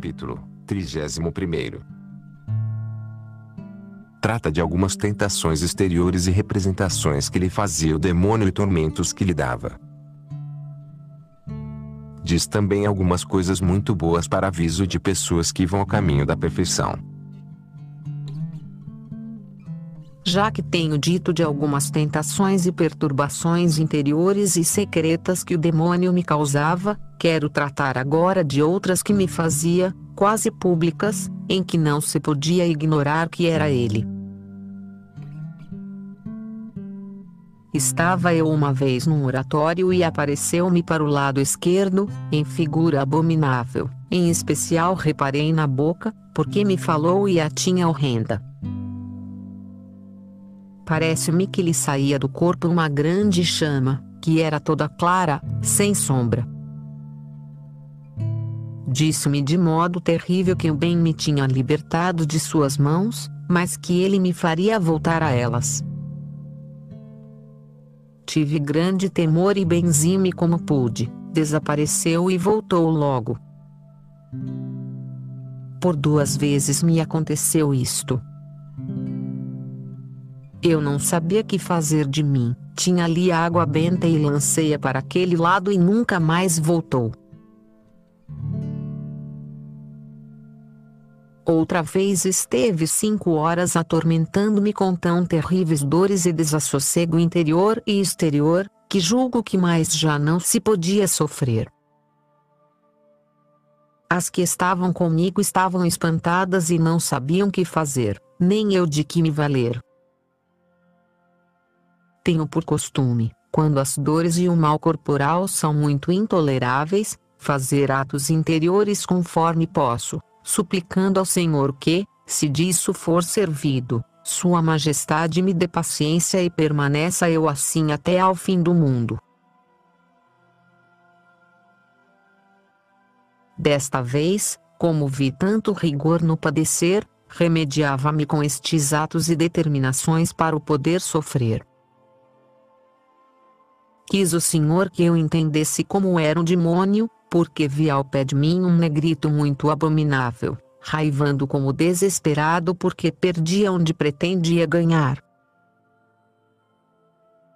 Capítulo 31. Trata de algumas tentações exteriores e representações que lhe fazia o demônio e tormentos que lhe dava. Diz também algumas coisas muito boas para aviso de pessoas que vão ao caminho da perfeição. Já que tenho dito de algumas tentações e perturbações interiores e secretas que o demônio me causava, quero tratar agora de outras que me fazia, quase públicas, em que não se podia ignorar que era ele. Estava eu uma vez num oratório e apareceu-me para o lado esquerdo, em figura abominável. Em especial reparei na boca, porque me falou e a tinha horrenda. Parece-me que lhe saía do corpo uma grande chama, que era toda clara, sem sombra. Disse-me de modo terrível que o bem me tinha libertado de suas mãos, mas que ele me faria voltar a elas. Tive grande temor e benzi-me como pude, desapareceu e voltou logo. Por 2 vezes me aconteceu isto. Eu não sabia que fazer de mim, tinha ali água benta e lancei-a para aquele lado e nunca mais voltou. Outra vez esteve 5 horas atormentando-me com tão terríveis dores e desassossego interior e exterior, que julgo que mais já não se podia sofrer. As que estavam comigo estavam espantadas e não sabiam que fazer, nem eu de que me valer. Tenho por costume, quando as dores e o mal corporal são muito intoleráveis, fazer atos interiores conforme posso, suplicando ao Senhor que, se disso for servido, Sua Majestade me dê paciência e permaneça eu assim até ao fim do mundo. Desta vez, como vi tanto rigor no padecer, remediava-me com estes atos e determinações para o poder sofrer. Quis o Senhor que eu entendesse como era um demônio, porque vi ao pé de mim um negrito muito abominável, raivando como desesperado porque perdia onde pretendia ganhar.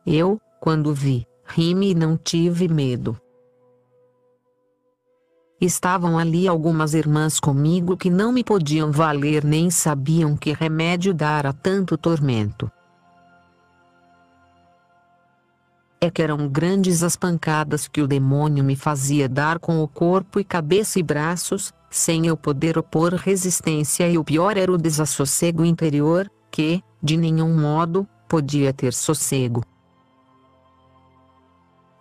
Eu, quando vi, ri-me e não tive medo. Estavam ali algumas irmãs comigo que não me podiam valer nem sabiam que remédio dar a tanto tormento. É que eram grandes as pancadas que o demônio me fazia dar com o corpo e cabeça e braços, sem eu poder opor resistência, e o pior era o desassossego interior, que, de nenhum modo, podia ter sossego.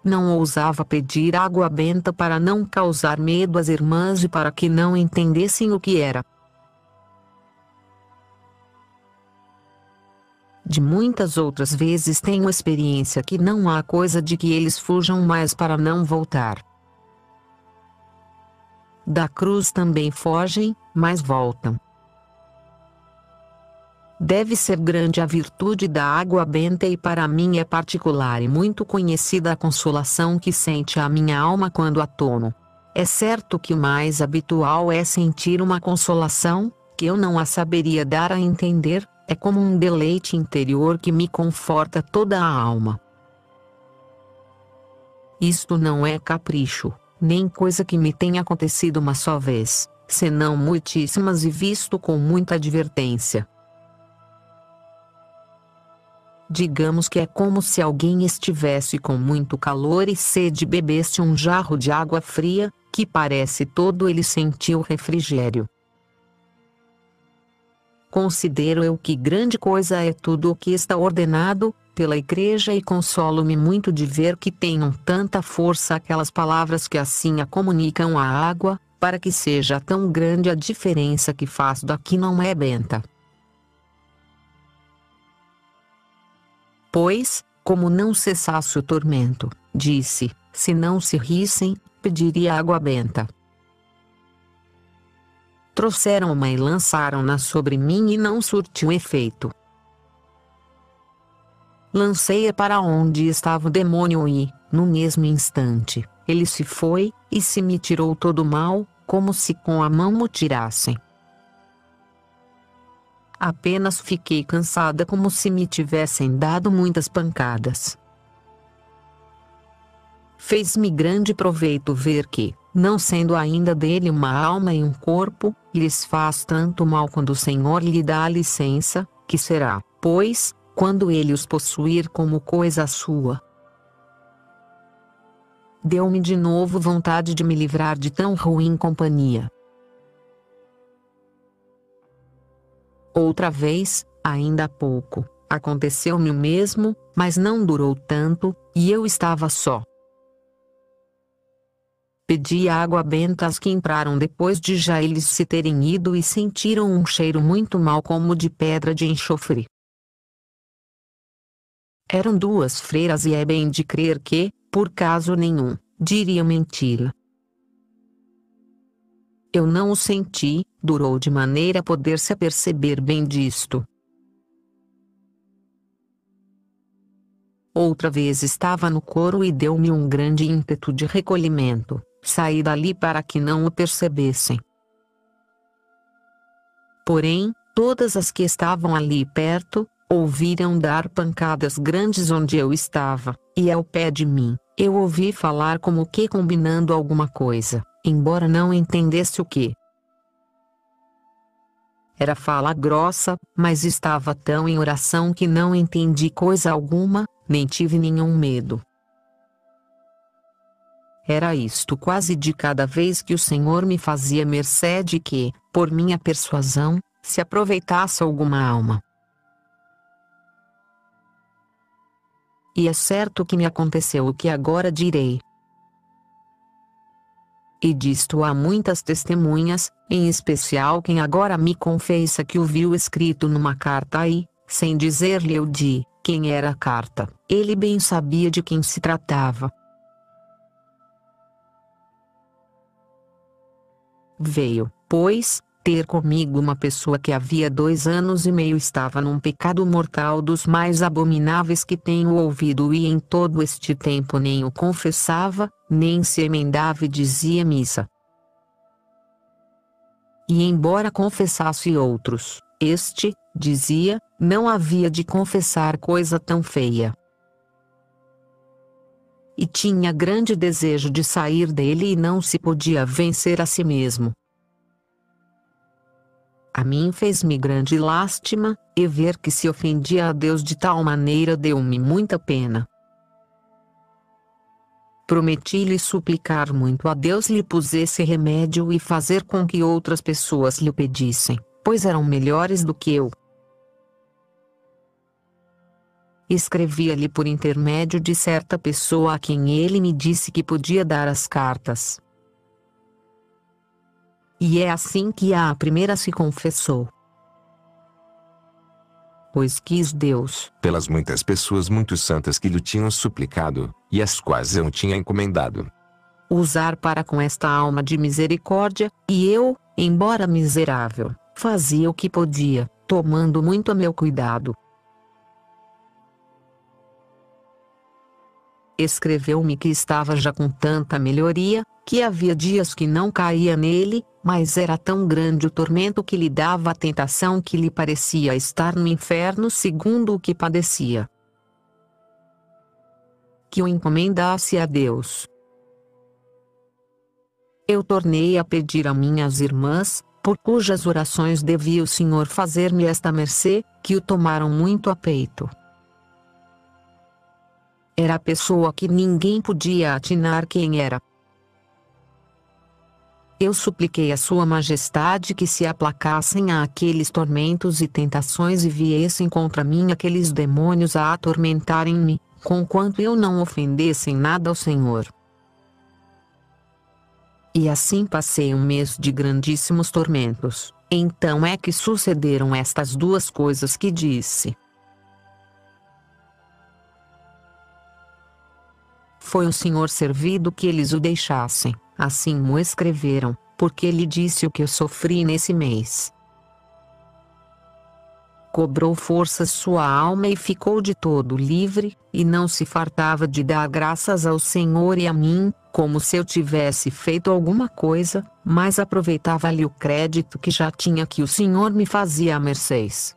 Não ousava pedir água benta para não causar medo às irmãs e para que não entendessem o que era. De muitas outras vezes tenho experiência que não há coisa de que eles fujam mais para não voltar. Da cruz também fogem, mas voltam. Deve ser grande a virtude da água benta e para mim é particular e muito conhecida a consolação que sente a minha alma quando a tomo. É certo que o mais habitual é sentir uma consolação, que eu não a saberia dar a entender, é como um deleite interior que me conforta toda a alma. Isto não é capricho, nem coisa que me tenha acontecido uma só vez, senão muitíssimas e visto com muita advertência. Digamos que é como se alguém estivesse com muito calor e sede e bebesse um jarro de água fria, que parece todo ele sentir o refrigério. Considero eu que grande coisa é tudo o que está ordenado pela Igreja e consolo-me muito de ver que tenham tanta força aquelas palavras que assim a comunicam à água, para que seja tão grande a diferença que faz da que não é benta. Pois, como não cessasse o tormento, disse, se não se rissem, pediria água benta. Trouxeram-ma e lançaram-na sobre mim e não surtiu efeito. Lancei-a para onde estava o demônio e, no mesmo instante, ele se foi, e se me tirou todo o mal, como se com a mão me tirassem. Apenas fiquei cansada como se me tivessem dado muitas pancadas. Fez-me grande proveito ver que, não sendo ainda dele uma alma e um corpo, lhes faz tanto mal quando o Senhor lhe dá a licença, que será, pois, quando ele os possuir como coisa sua. Deu-me de novo vontade de me livrar de tão ruim companhia. Outra vez, ainda há pouco, aconteceu-me o mesmo, mas não durou tanto, e eu estava só. Pedi água benta às que entraram depois de já eles se terem ido e sentiram um cheiro muito mau como de pedra de enxofre. Eram duas freiras e é bem de crer que, por caso nenhum, diria mentira. Eu não o senti, durou de maneira a poder-se aperceber bem disto. Outra vez estava no coro e deu-me um grande ímpeto de recolhimento, saí dali para que não o percebessem. Porém, todas as que estavam ali perto, ouviram dar pancadas grandes onde eu estava, e ao pé de mim, eu ouvi falar como que combinando alguma coisa, embora não entendesse o que. Era fala grossa, mas estava tão em oração que não entendi coisa alguma, nem tive nenhum medo. Era isto quase de cada vez que o Senhor me fazia mercê que, por minha persuasão, se aproveitasse alguma alma. E é certo que me aconteceu o que agora direi. E disto há muitas testemunhas, em especial quem agora me confessa que o viu escrito numa carta e, sem dizer-lhe eu de quem era a carta, ele bem sabia de quem se tratava. Veio, pois, ter comigo uma pessoa que havia 2 anos e meio estava num pecado mortal dos mais abomináveis que tenho ouvido e em todo este tempo nem o confessava, nem se emendava e dizia missa. E embora confessasse outros, este, dizia, não havia de confessar coisa tão feia. E tinha grande desejo de sair dele e não se podia vencer a si mesmo. A mim fez-me grande lástima, e ver que se ofendia a Deus de tal maneira deu-me muita pena. Prometi-lhe suplicar muito a Deus lhe pusesse remédio e fazer com que outras pessoas lhe pedissem, pois eram melhores do que eu. Escrevia-lhe por intermédio de certa pessoa a quem ele me disse que podia dar as cartas. E é assim que a primeira se confessou. Pois quis Deus, pelas muitas pessoas muito santas que lhe tinham suplicado, e as quais eu tinha encomendado, usar para com esta alma de misericórdia, e eu, embora miserável, fazia o que podia, tomando muito a meu cuidado. Escreveu-me que estava já com tanta melhoria, que havia dias que não caía nele, mas era tão grande o tormento que lhe dava a tentação que lhe parecia estar no inferno segundo o que padecia. Que o encomendasse a Deus. Eu tornei a pedir a minhas irmãs, por cujas orações devia o Senhor fazer-me esta mercê, que o tomaram muito a peito. Era a pessoa que ninguém podia atinar quem era. Eu supliquei a Sua Majestade que se aplacassem a aqueles tormentos e tentações e viessem contra mim aqueles demônios a atormentarem-me, conquanto eu não ofendesse em nada ao Senhor. E assim passei um mês de grandíssimos tormentos. Então é que sucederam estas duas coisas que disse. Foi o Senhor servido que eles o deixassem. Assim mo escreveram, porque lhe disse o que eu sofri nesse mês. recobrou forças sua alma e ficou de todo livre, e não se fartava de dar graças ao Senhor e a mim, como se eu tivesse feito alguma coisa, mas aproveitava-lhe o crédito que já tinha que o Senhor me fazia mercês.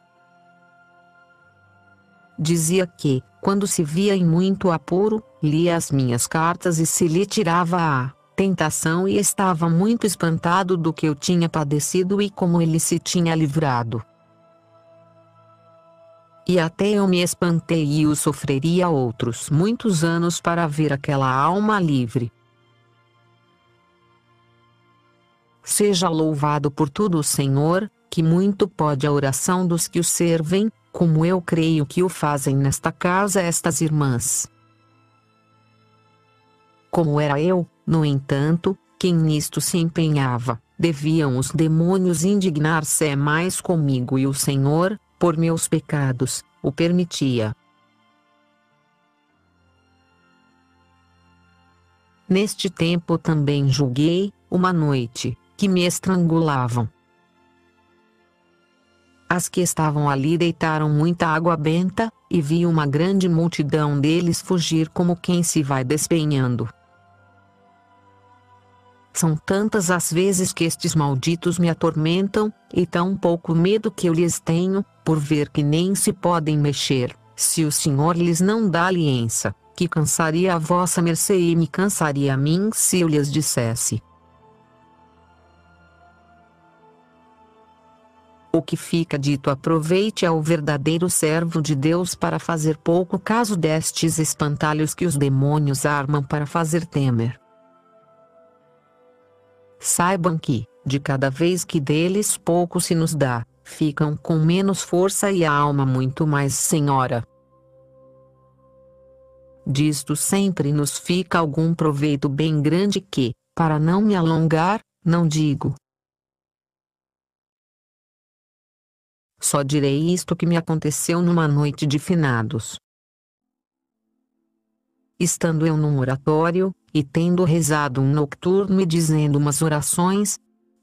Dizia que, quando se via em muito apuro, lia as minhas cartas e se lhe tirava a tentação e estava muito espantado do que eu tinha padecido e como ele se tinha livrado. E até eu me espantei e o sofreria outros muitos anos para ver aquela alma livre. Seja louvado por tudo o Senhor, que muito pode a oração dos que o servem, como eu creio que o fazem nesta casa estas irmãs. Como era eu, no entanto, quem nisto se empenhava, deviam os demônios indignar-se mais comigo e o Senhor, por meus pecados, o permitia. Neste tempo também julguei, uma noite, que me estrangulavam. As que estavam ali deitaram muita água benta, e vi uma grande multidão deles fugir como quem se vai despenhando. São tantas as vezes que estes malditos me atormentam, e tão pouco medo que eu lhes tenho, por ver que nem se podem mexer, se o Senhor lhes não dá aliança, que cansaria a vossa mercê e me cansaria a mim se eu lhes dissesse. O que fica dito aproveite ao verdadeiro servo de Deus para fazer pouco caso destes espantalhos que os demônios armam para fazer temer. Saibam que, de cada vez que deles pouco se nos dá, ficam com menos força e a alma muito mais senhora. Disto sempre nos fica algum proveito bem grande que, para não me alongar, não digo. Só direi isto que me aconteceu numa noite de finados. Estando eu num oratório, e tendo rezado um nocturno e dizendo umas orações,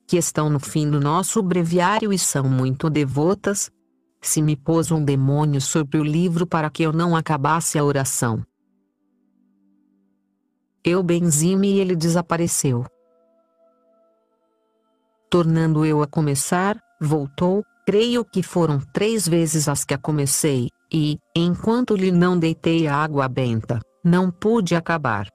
que estão no fim do nosso breviário e são muito devotas, se me pôs um demônio sobre o livro para que eu não acabasse a oração. Eu benzi-me e ele desapareceu. Tornando eu a começar, voltou, creio que foram 3 vezes as que a comecei, e, enquanto lhe não deitei a água benta, não pude acabar.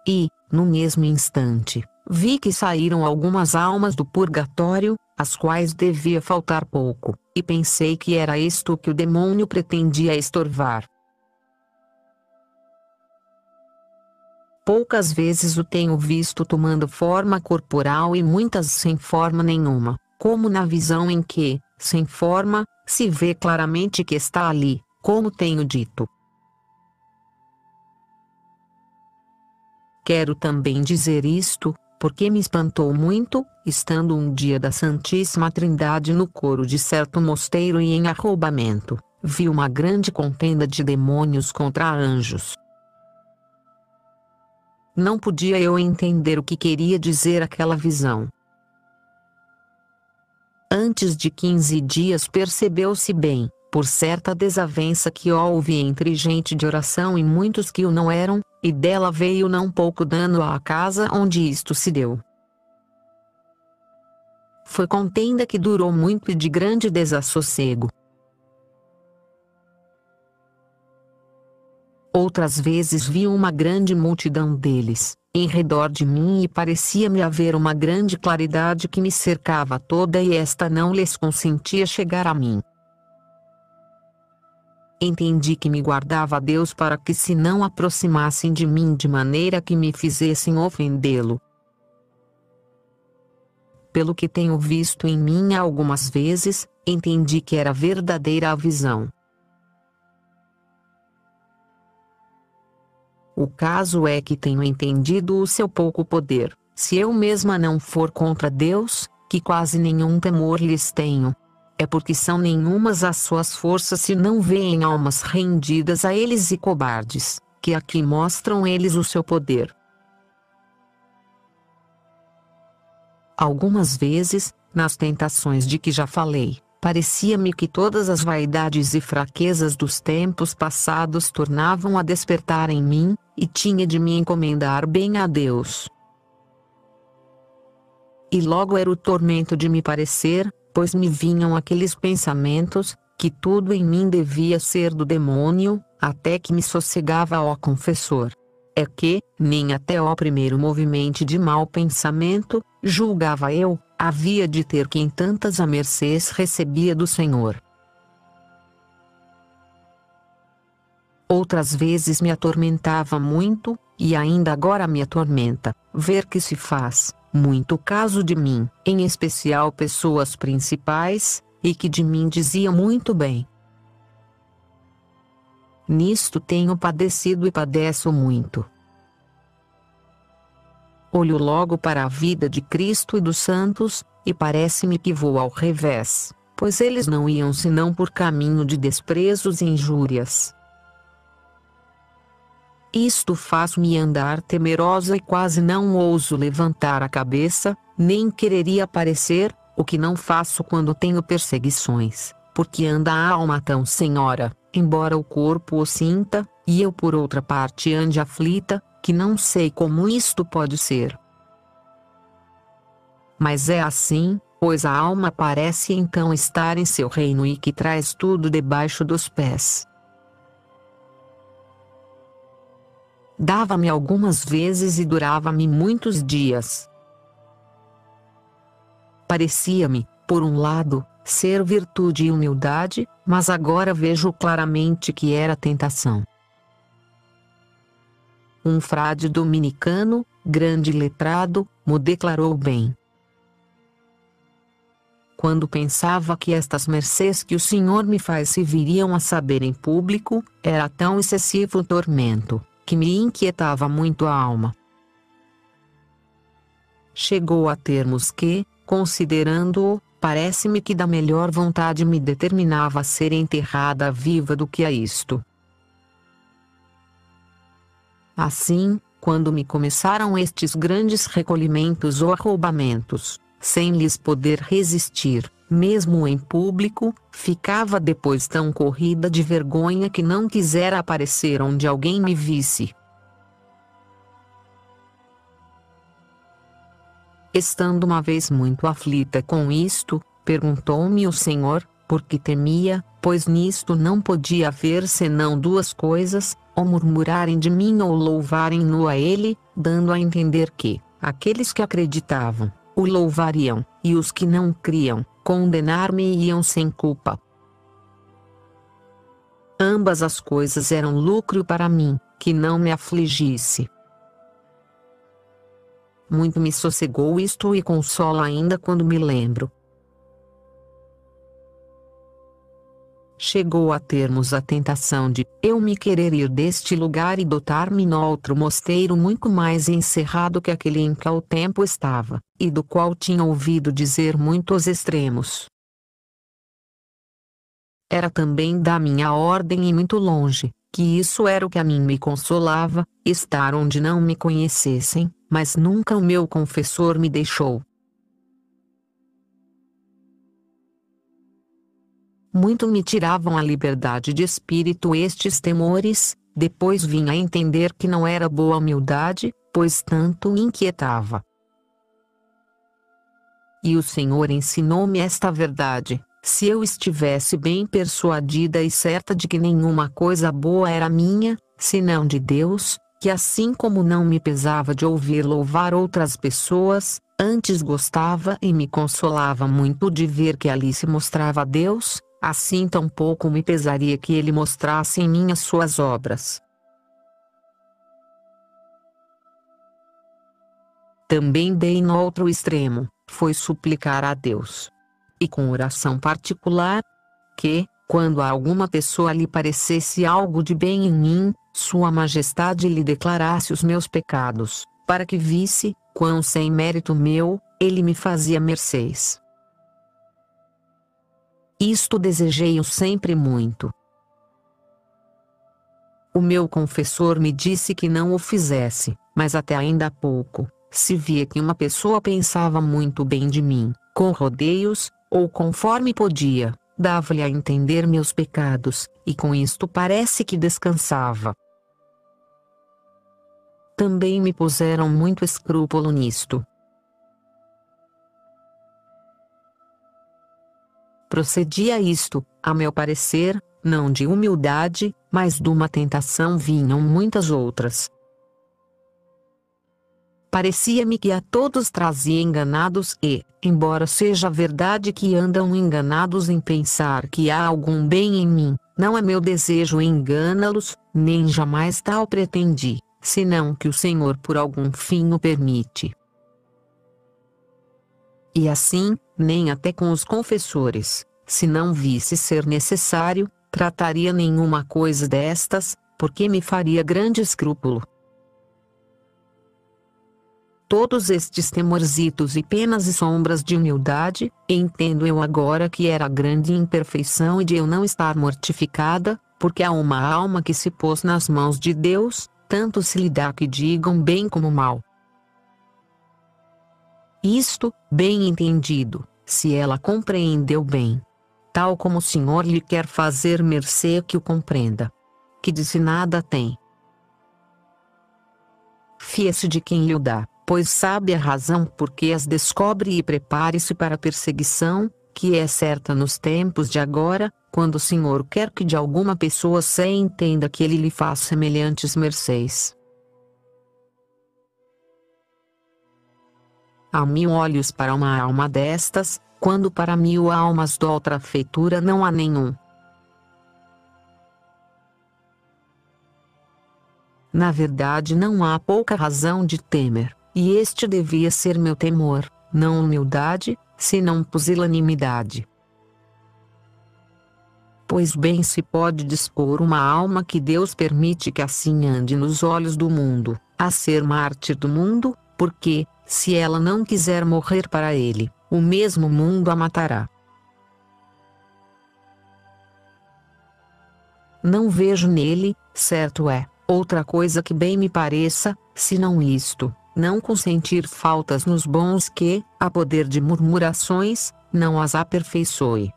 E, no mesmo instante, vi que saíram algumas almas do purgatório, às quais devia faltar pouco, e pensei que era isto que o demônio pretendia estorvar. Poucas vezes o tenho visto tomando forma corporal e muitas sem forma nenhuma, como na visão em que, sem forma, se vê claramente que está ali, como tenho dito. Quero também dizer isto, porque me espantou muito, estando um dia da Santíssima Trindade no coro de certo mosteiro e em arrombamento, vi uma grande contenda de demônios contra anjos. Não podia eu entender o que queria dizer aquela visão. Antes de 15 dias percebeu-se bem, por certa desavença que houve entre gente de oração e muitos que o não eram, e dela veio não pouco dano à casa onde isto se deu. Foi contenda que durou muito e de grande desassossego. Outras vezes vi uma grande multidão deles, em redor de mim e parecia-me haver uma grande claridade que me cercava toda e esta não lhes consentia chegar a mim. Entendi que me guardava a Deus para que se não aproximassem de mim de maneira que me fizessem ofendê-lo. Pelo que tenho visto em mim algumas vezes, entendi que era verdadeira a visão. O caso é que tenho entendido o seu pouco poder, se eu mesma não for contra Deus, que quase nenhum temor lhes tenho. É porque são nenhumas as suas forças se não veem almas rendidas a eles e cobardes, que aqui mostram eles o seu poder. Algumas vezes, nas tentações de que já falei, parecia-me que todas as vaidades e fraquezas dos tempos passados tornavam a despertar em mim, e tinha de me encomendar bem a Deus. E logo era o tormento de me parecer, pois me vinham aqueles pensamentos, que tudo em mim devia ser do demônio, até que me sossegava, ó confessor. É que, nem até o primeiro movimento de mau pensamento, julgava eu, havia de ter quem tantas mercês recebia do Senhor. Outras vezes me atormentava muito, e ainda agora me atormenta, ver que se faz muito caso de mim, em especial pessoas principais, e que de mim diziam muito bem. Nisto tenho padecido e padeço muito. Olho logo para a vida de Cristo e dos santos, e parece-me que vou ao revés, pois eles não iam senão por caminho de desprezos e injúrias. Isto faz-me andar temerosa e quase não ouso levantar a cabeça, nem quereria parecer, o que não faço quando tenho perseguições, porque anda a alma tão senhora, embora o corpo o sinta, e eu por outra parte ande aflita, que não sei como isto pode ser. Mas é assim, pois a alma parece então estar em seu reino e que traz tudo debaixo dos pés. Dava-me algumas vezes e durava-me muitos dias. Parecia-me, por um lado, ser virtude e humildade, mas agora vejo claramente que era tentação. Um frade dominicano, grande letrado, mo declarou bem. Quando pensava que estas mercês que o Senhor me faz se viriam a saber em público, era tão excessivo o tormento, que me inquietava muito a alma. Chegou a termos que, considerando-o, parece-me que da melhor vontade me determinava a ser enterrada viva do que a isto. Assim, quando me começaram estes grandes recolhimentos ou arroubamentos, sem lhes poder resistir, mesmo em público, ficava depois tão corrida de vergonha que não quisera aparecer onde alguém me visse. Estando uma vez muito aflita com isto, perguntou-me o Senhor, porque temia, pois nisto não podia haver senão duas coisas, ou murmurarem de mim ou louvarem-no a ele, dando a entender que, aqueles que acreditavam, o louvariam, e os que não criam, condenar-me-iam sem culpa. Ambas as coisas eram lucro para mim, que não me afligisse. Muito me sossegou isto e consola ainda quando me lembro. Chegou a termos a tentação de eu me querer ir deste lugar e dotar-me noutro mosteiro muito mais encerrado que aquele em que ao tempo estava, e do qual tinha ouvido dizer muitos extremos. Era também da minha ordem e muito longe, que isso era o que a mim me consolava, estar onde não me conhecessem, mas nunca o meu confessor me deixou. Muito me tiravam a liberdade de espírito estes temores, depois vim a entender que não era boa humildade, pois tanto inquietava. E o Senhor ensinou-me esta verdade: se eu estivesse bem persuadida e certa de que nenhuma coisa boa era minha, senão de Deus, que assim como não me pesava de ouvir louvar outras pessoas, antes gostava e me consolava muito de ver que ali se mostrava Deus, assim tampouco me pesaria que ele mostrasse em mim as suas obras. Também dei no outro extremo, foi suplicar a Deus, e com oração particular, que, quando a alguma pessoa lhe parecesse algo de bem em mim, Sua Majestade lhe declarasse os meus pecados, para que visse, quão sem mérito meu, ele me fazia mercês. Isto desejei-o sempre muito. O meu confessor me disse que não o fizesse, mas até ainda há pouco, se via que uma pessoa pensava muito bem de mim, com rodeios, ou conforme podia, dava-lhe a entender meus pecados, e com isto parece que descansava. Também me puseram muito escrúpulo nisto. Procedia isto, a meu parecer, não de humildade, mas de uma tentação vinham muitas outras. Parecia-me que a todos trazia enganados e, embora seja verdade que andam enganados em pensar que há algum bem em mim, não é meu desejo engana-los, nem jamais tal pretendi, senão que o Senhor por algum fim o permite. E assim, nem até com os confessores, se não visse ser necessário, trataria nenhuma coisa destas, porque me faria grande escrúpulo. Todos estes temorzitos e penas e sombras de humildade, entendo eu agora que era grande imperfeição e de eu não estar mortificada, porque há uma alma que se pôs nas mãos de Deus, tanto se lhe dá que digam bem como mal. Isto, bem entendido, se ela compreendeu bem, tal como o Senhor lhe quer fazer mercê que o compreenda. Que de nada tem. Fie-se de quem lhe o dá, pois sabe a razão por que as descobre e prepare-se para a perseguição, que é certa nos tempos de agora, quando o Senhor quer que de alguma pessoa se entenda que ele lhe faz semelhantes mercês. Há 1000 olhos para uma alma destas, quando para 1000 almas de outra feitura não há nenhum. Na verdade não há pouca razão de temer, e este devia ser meu temor, não humildade, senão pusilanimidade. Pois bem se pode dispor uma alma que Deus permite que assim ande nos olhos do mundo, a ser mártir do mundo, porque, se ela não quiser morrer para ele, o mesmo mundo a matará. Não vejo nele, certo é, outra coisa que bem me pareça, senão isto, não consentir faltas nos bons que, a poder de murmurações, não as aperfeiçoe.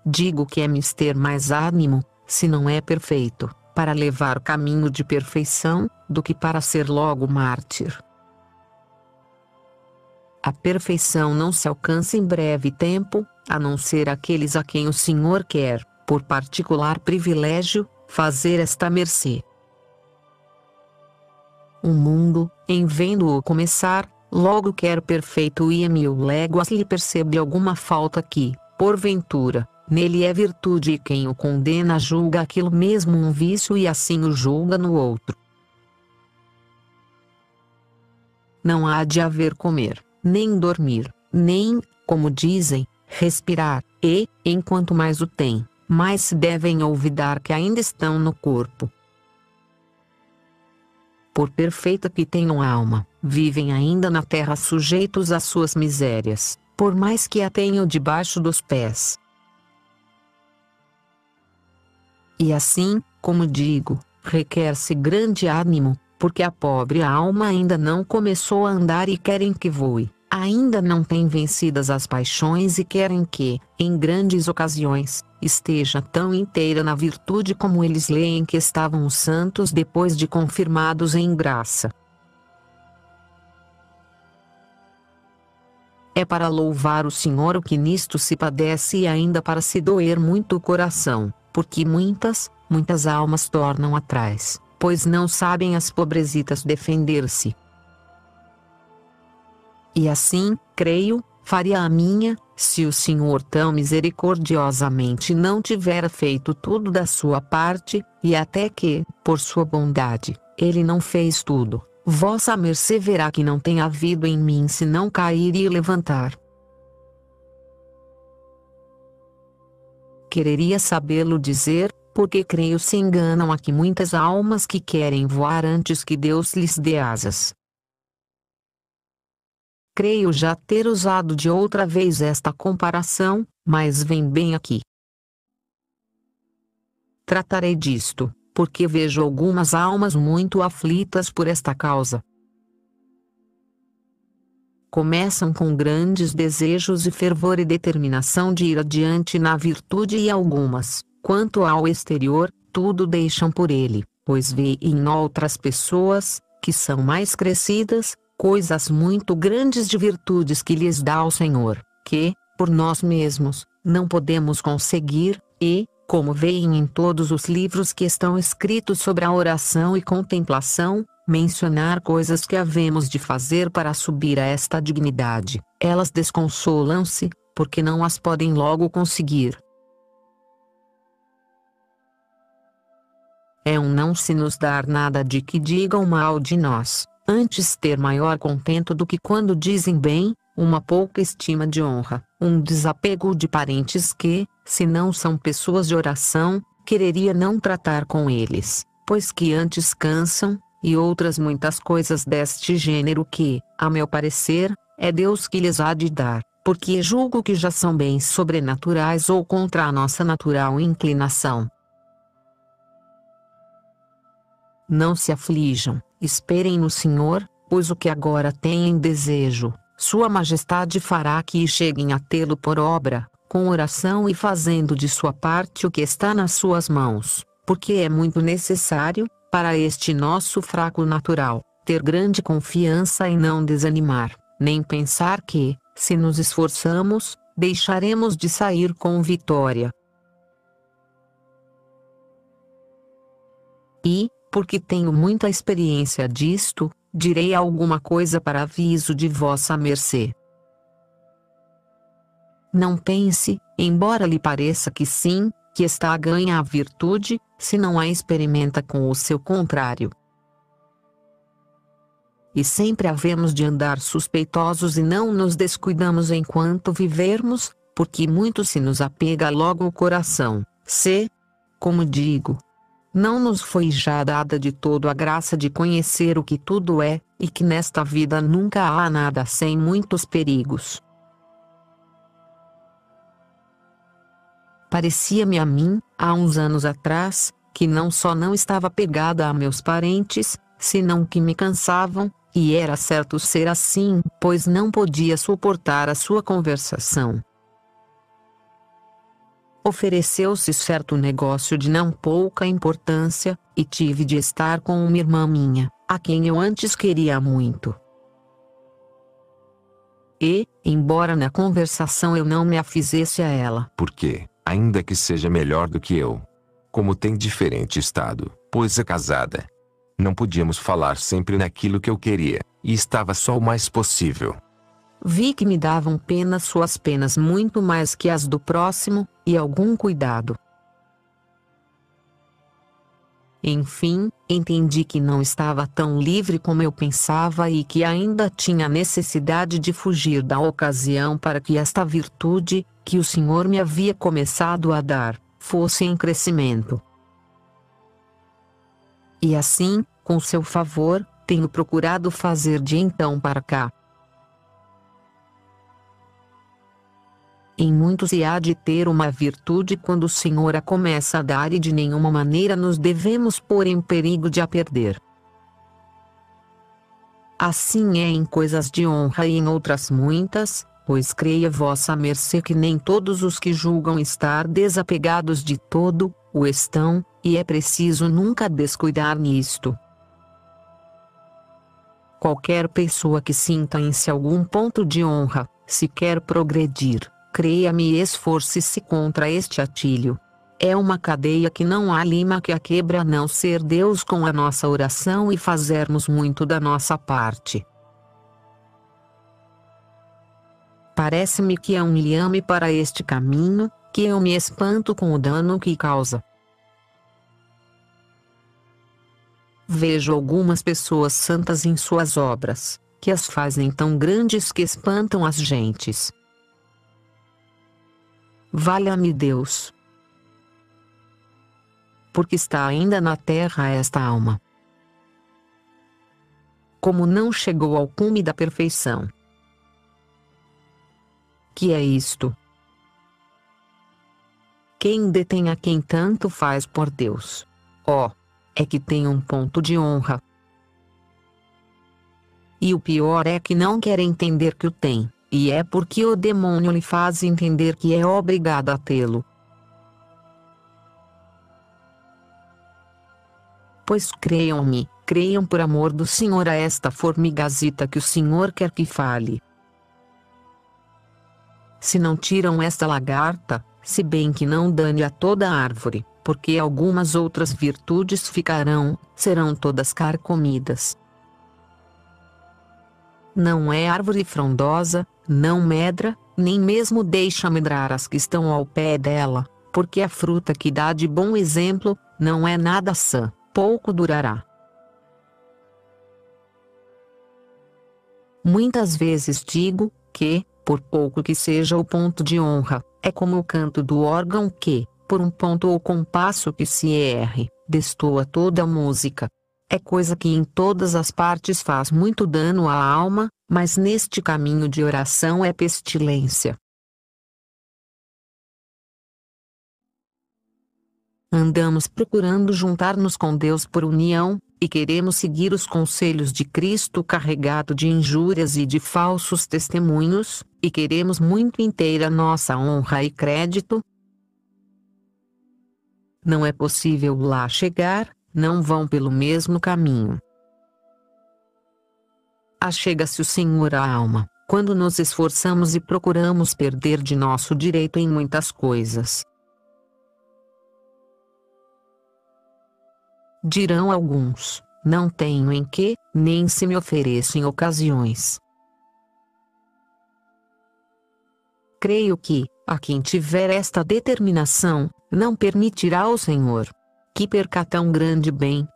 Digo que é mister mais ânimo, se não é perfeito, para levar caminho de perfeição, do que para ser logo mártir. A perfeição não se alcança em breve tempo, a não ser aqueles a quem o Senhor quer, por particular privilégio, fazer esta mercê. O mundo, em vendo-o começar, logo quer perfeito e a 1000 léguas lhe percebe alguma falta que, porventura, nele é virtude e quem o condena julga aquilo mesmo um vício e assim o julga no outro. Não há de haver comer, nem dormir, nem, como dizem, respirar, e, enquanto mais o tem, mais se devem olvidar que ainda estão no corpo. Por perfeita que tenham alma, vivem ainda na terra sujeitos às suas misérias, por mais que a tenham debaixo dos pés. E assim, como digo, requer-se grande ânimo, porque a pobre alma ainda não começou a andar e querem que voe, ainda não tem vencidas as paixões e querem que, em grandes ocasiões, esteja tão inteira na virtude como eles leem que estavam os santos depois de confirmados em graça. É para louvar o Senhor o que nisto se padece e ainda para se doer muito o coração, porque muitas almas tornam atrás, pois não sabem as pobrezitas defender-se. E assim, creio, faria a minha, se o Senhor tão misericordiosamente não tivera feito tudo da sua parte, e até que, por sua bondade, Ele não fez tudo, vossa mercê verá que não tem havido em mim senão cair e levantar. Quereria sabê-lo dizer, porque creio se enganam aqui muitas almas que querem voar antes que Deus lhes dê asas. Creio já ter usado de outra vez esta comparação, mas vem bem aqui. Tratarei disto, porque vejo algumas almas muito aflitas por esta causa. começam com grandes desejos e fervor e determinação de ir adiante na virtude e algumas, quanto ao exterior, tudo deixam por ele, pois veem em outras pessoas, que são mais crescidas, coisas muito grandes de virtudes que lhes dá o Senhor, que, por nós mesmos, não podemos conseguir, e, como veem em todos os livros que estão escritos sobre a oração e contemplação, mencionar coisas que havemos de fazer para subir a esta dignidade, elas desconsolam-se, porque não as podem logo conseguir. É não se nos dar nada de que digam mal de nós, antes ter maior contento do que quando dizem bem, uma pouca estima de honra, um desapego de parentes que, se não são pessoas de oração, quereria não tratar com eles, pois que antes cansam, e outras muitas coisas deste gênero que, a meu parecer, é Deus que lhes há de dar, porque julgo que já são bens sobrenaturais ou contra a nossa natural inclinação. Não se aflijam, esperem no Senhor, pois o que agora têm em desejo, Sua Majestade fará que cheguem a tê-lo por obra, com oração e fazendo de sua parte o que está nas suas mãos, porque é muito necessário, para este nosso fraco natural, ter grande confiança e não desanimar, nem pensar que, se nos esforçamos, deixaremos de sair com vitória. E, porque tenho muita experiência disto, direi alguma coisa para aviso de vossa mercê. Não pense, embora lhe pareça que sim, que está a ganhar a virtude, se não a experimenta com o seu contrário. E sempre havemos de andar suspeitosos e não nos descuidamos enquanto vivermos, porque muito se nos apega logo o coração, se, como digo, não nos foi já dada de todo a graça de conhecer o que tudo é, e que nesta vida nunca há nada sem muitos perigos. Parecia-me a mim, há uns anos atrás, que não só não estava pegada a meus parentes, senão que me cansavam, e era certo ser assim, pois não podia suportar a sua conversação. Ofereceu-se certo negócio de não pouca importância, e tive de estar com uma irmã minha, a quem eu antes queria muito. E, embora na conversação eu não me afizesse a ela, Porque, ainda que seja melhor do que eu, como tem diferente estado, pois é casada, não podíamos falar sempre naquilo que eu queria, e estava só o mais possível. vi que me davam pena suas penas muito mais que as do próximo, e algum cuidado. Enfim, entendi que não estava tão livre como eu pensava e que ainda tinha necessidade de fugir da ocasião para que esta virtude, que o Senhor me havia começado a dar, fosse em crescimento. E assim, com seu favor, tenho procurado fazer de então para cá. Em muito se há de ter uma virtude quando o Senhor a começa a dar e de nenhuma maneira nos devemos pôr em perigo de a perder. Assim é em coisas de honra e em outras muitas, pois creia vossa mercê que nem todos os que julgam estar desapegados de todo, o estão, e é preciso nunca descuidar nisto. Qualquer pessoa que sinta em si algum ponto de honra, se quer progredir, creia-me e esforce-se contra este atilho. É uma cadeia que não há lima que a quebra a não ser Deus com a nossa oração e fazermos muito da nossa parte. Parece-me que é um liame para este caminho, que eu me espanto com o dano que causa. Vejo algumas pessoas santas em suas obras, que as fazem tão grandes que espantam as gentes. Valha-me Deus! Porque está ainda na terra esta alma. Como não chegou ao cume da perfeição. Que é isto? Quem detém a quem tanto faz por Deus? É que tem um ponto de honra. E o pior é que não quer entender que o tem, e é porque o demônio lhe faz entender que é obrigado a tê-lo. Pois creiam-me, creiam por amor do Senhor a esta formigazita que o Senhor quer que fale. Se não tiram esta lagarta, se bem que não dane a toda a árvore, porque algumas outras virtudes ficarão, serão todas carcomidas. Não é árvore frondosa, não medra, nem mesmo deixa medrar as que estão ao pé dela, porque a fruta que dá de bom exemplo, não é nada sã, pouco durará. Muitas vezes digo, que, por pouco que seja o ponto de honra, é como o canto do órgão que, por um ponto ou compasso que se erre, destoa toda a música. É coisa que em todas as partes faz muito dano à alma, mas neste caminho de oração é pestilência. Andamos procurando juntar-nos com Deus por união, e queremos seguir os conselhos de Cristo carregado de injúrias e de falsos testemunhos, e queremos muito inteira nossa honra e crédito. Não é possível lá chegar, não vão pelo mesmo caminho. Achega-se o Senhor à alma, quando nos esforçamos e procuramos perder de nosso direito em muitas coisas. Dirão alguns, não tenho em que, nem se me oferecem ocasiões. Creio que, a quem tiver esta determinação, não permitirá o Senhor que perca tão grande bem.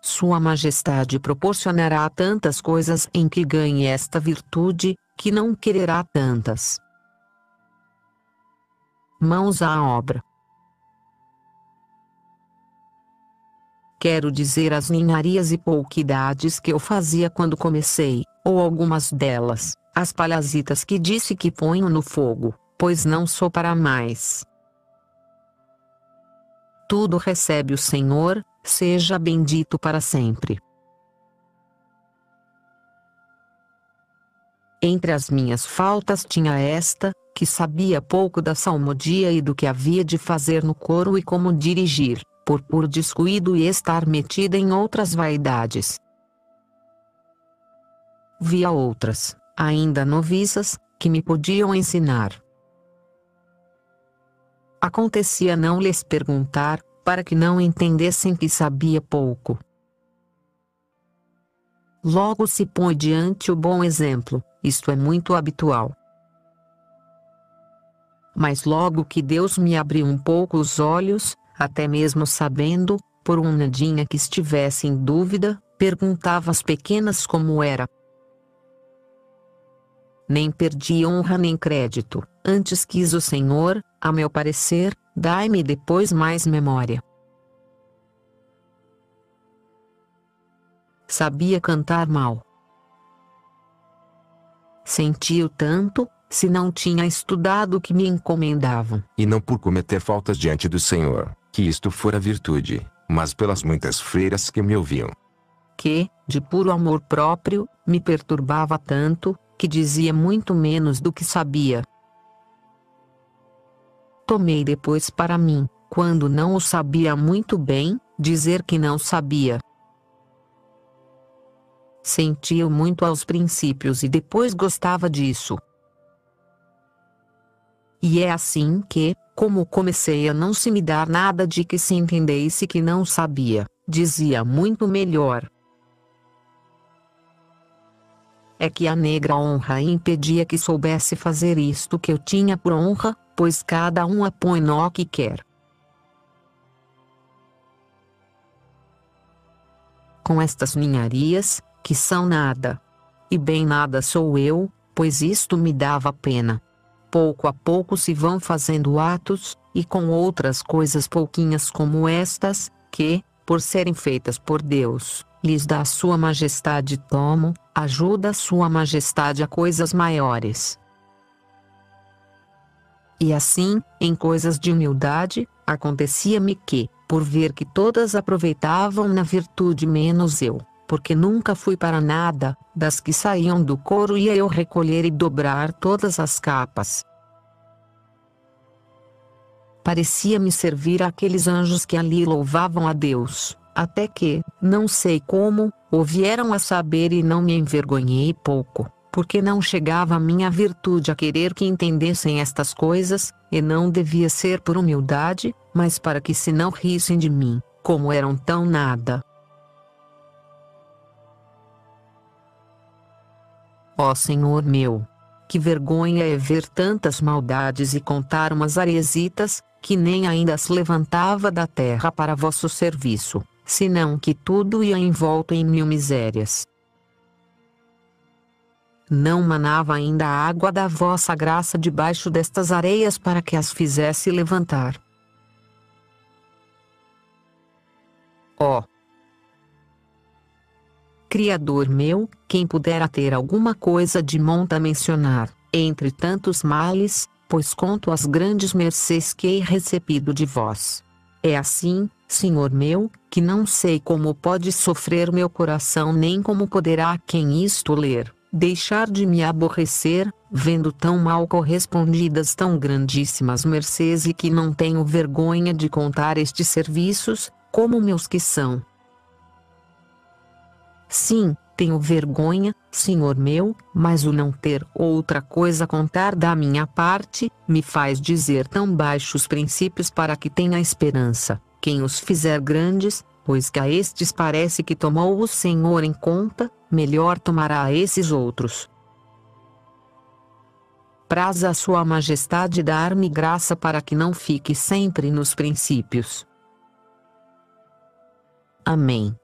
Sua Majestade proporcionará tantas coisas em que ganhe esta virtude, que não quererá tantas. Mãos à obra. Quero dizer as ninharias e pouquidades que eu fazia quando comecei, ou algumas delas, as palhazitas que disse que ponho no fogo, pois não sou para mais. Tudo recebe o Senhor, seja bendito para sempre. Entre as minhas faltas tinha esta, que sabia pouco da salmodia e do que havia de fazer no coro e como dirigir, por descuido e estar metida em outras vaidades. Via outras, ainda noviças, que me podiam ensinar. Acontecia não lhes perguntar, para que não entendessem que sabia pouco. Logo se põe diante o bom exemplo, isto é muito habitual. Mas logo que Deus me abriu um pouco os olhos, até mesmo sabendo, por um nadinha que estivesse em dúvida, perguntava às pequenas como era. Nem perdi honra nem crédito, antes quis o Senhor, a meu parecer, dai-me depois mais memória. Sabia cantar mal. Sentia-o tanto, se não tinha estudado o que me encomendavam. E não por cometer faltas diante do Senhor, que isto fora virtude, mas pelas muitas freiras que me ouviam. Que, de puro amor próprio, me perturbava tanto, que dizia muito menos do que sabia. Tomei depois para mim, quando não o sabia muito bem, dizer que não sabia. Sentia-o muito aos princípios e depois gostava disso. E é assim que, como comecei a não se me dar nada de que se entendesse que não sabia, dizia muito melhor. É que a negra honra impedia que soubesse fazer isto que eu tinha por honra, pois cada um a põe no que quer. Com estas ninharias, que são nada. E bem nada sou eu, pois isto me dava pena. Pouco a pouco se vão fazendo atos, e com outras coisas pouquinhas como estas, que, por serem feitas por Deus, lhes dá sua majestade tomo, ajuda sua majestade a coisas maiores. E assim, em coisas de humildade, acontecia-me que, por ver que todas aproveitavam na virtude menos eu, porque nunca fui para nada, das que saíam do couro ia eu recolher e dobrar todas as capas. Parecia-me servir àqueles anjos que ali louvavam a Deus, até que, não sei como, o vieram a saber e não me envergonhei pouco, porque não chegava a minha virtude a querer que entendessem estas coisas, e não devia ser por humildade, mas para que se não rissem de mim, como eram tão nada. Ó Senhor meu! Que vergonha é ver tantas maldades e contar umas aresitas, que nem ainda as levantava da terra para vosso serviço, senão que tudo ia envolto em mil misérias. Não manava ainda a água da vossa graça debaixo destas areias para que as fizesse levantar. Ó Criador meu, quem pudera ter alguma coisa de monta mencionar, entre tantos males, pois conto as grandes mercês que hei recebido de vós. É assim, Senhor meu, que não sei como pode sofrer meu coração nem como poderá quem isto ler, deixar de me aborrecer, vendo tão mal correspondidas tão grandíssimas mercês e que não tenho vergonha de contar estes serviços, como meus que são. Sim, tenho vergonha, Senhor meu, mas o não ter outra coisa a contar da minha parte, me faz dizer tão baixos princípios para que tenha esperança, quem os fizer grandes, pois que a estes parece que tomou o Senhor em conta, melhor tomará a esses outros. Praza a sua majestade dar-me graça para que não fique sempre nos princípios. Amém.